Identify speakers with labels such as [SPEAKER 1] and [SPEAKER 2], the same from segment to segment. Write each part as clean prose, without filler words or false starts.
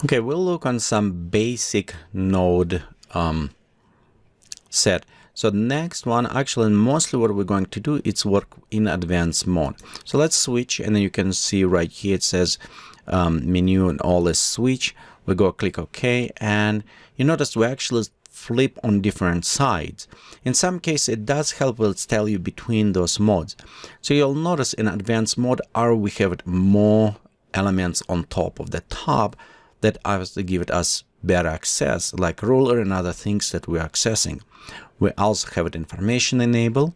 [SPEAKER 1] Okay, we'll look on some basic node set. So the next one, actually mostly what we're going to do is work in advanced mode. So let's switch, and then you can see right here it says menu and all this switch. We go click OK, and you notice we actually flip on different sides. In some cases it does help us tell you between those modes. So you'll notice in advanced mode we have more elements on top of the top that obviously give it us better access, like ruler and other things that we're accessing. We also have it information enabled.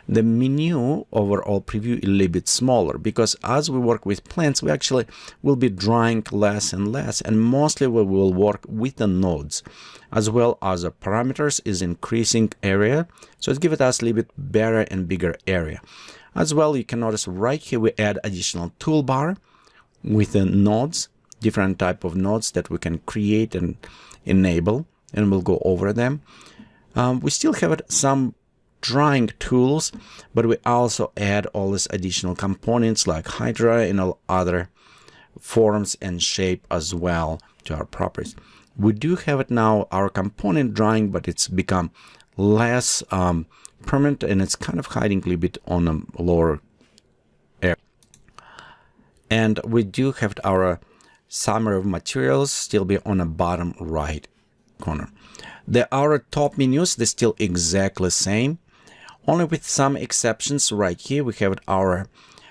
[SPEAKER 1] The menu overall preview is a little bit smaller because as we work with plants, we actually will be drawing less and less, and mostly we will work with the nodes, as well as the parameters is increasing area, so it gives us a little bit better and bigger area. As well, you can notice right here we add additional toolbar with the nodes, different type of nodes that we can create and enable, and we'll go over them. We still have some drawing tools, but we also add all these additional components like Hydra and all other forms and shape as well to our properties. We do have it now, our component drawing, but it's become less permanent, and it's kind of hiding a little bit on the lower area. And we do have our summary of materials still be on the bottom right corner. Our top menus, they're still exactly the same, only with some exceptions. Right here we have our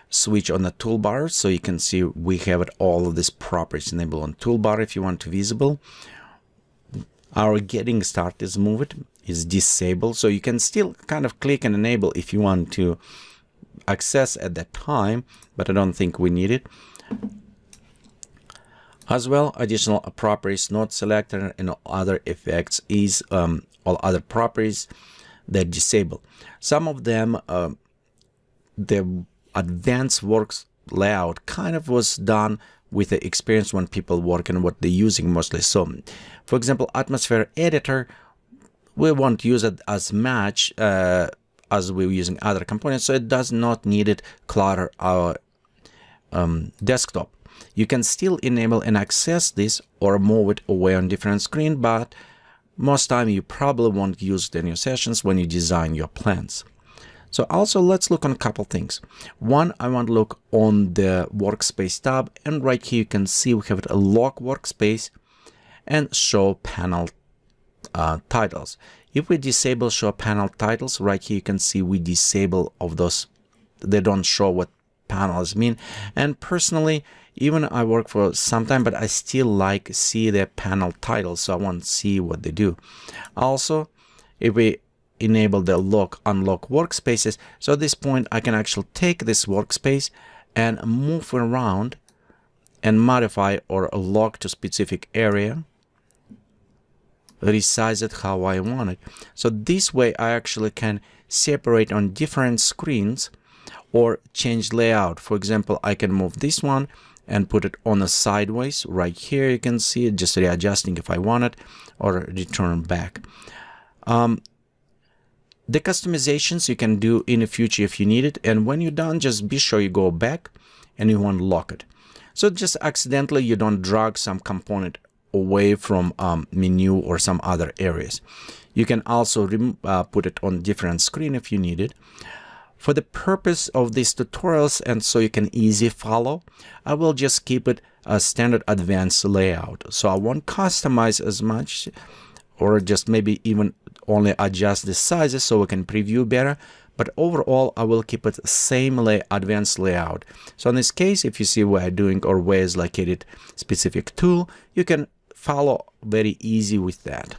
[SPEAKER 1] switch on the toolbar, so you can see we have it all of these properties enabled on toolbar if you want to visible. Our getting started is moved is disabled, so you can still kind of click and enable if you want to access at that time, but I don't think we need it. As well, additional properties, node selector and other effects is all other properties that disable. Some of them, the advanced works layout kind of was done with the experience when people work and what they're using mostly. So, for example, atmosphere editor, we won't use it as much as we're using other components, so it does not need it clutter our desktop. You can still enable and access this or move it away on different screen, but most time you probably won't use it in your sessions when you design your plans. So also let's look on a couple things. One, I want to look on the workspace tab, and right here you can see we have a lock workspace and show panel titles. If we disable show panel titles, right here you can see we disable of those. They don't show what panels mean, and personally, even I work for some time, but I still like see the panel titles, so I want to see what they do. Also, if we enable the lock unlock workspaces, so at this point I can actually take this workspace and move around and modify or lock to specific area, resize it how I want it. So this way I actually can separate on different screens or change layout. For example, I can move this one and put it on a sideways. Right here you can see it, just readjusting if I want it, or return back. The customizations you can do in the future if you need it, and when you're done, just be sure you go back and you want to lock it. So just accidentally you don't drag some component away from menu or some other areas. You can also put it on different screen if you need it. For the purpose of these tutorials, and so you can easily follow, I will just keep it a standard advanced layout. So I won't customize as much, or just maybe even only adjust the sizes so we can preview better. But overall, I will keep it same advanced layout. So in this case, if you see where I'm doing or where is located specific tool, you can follow very easy with that.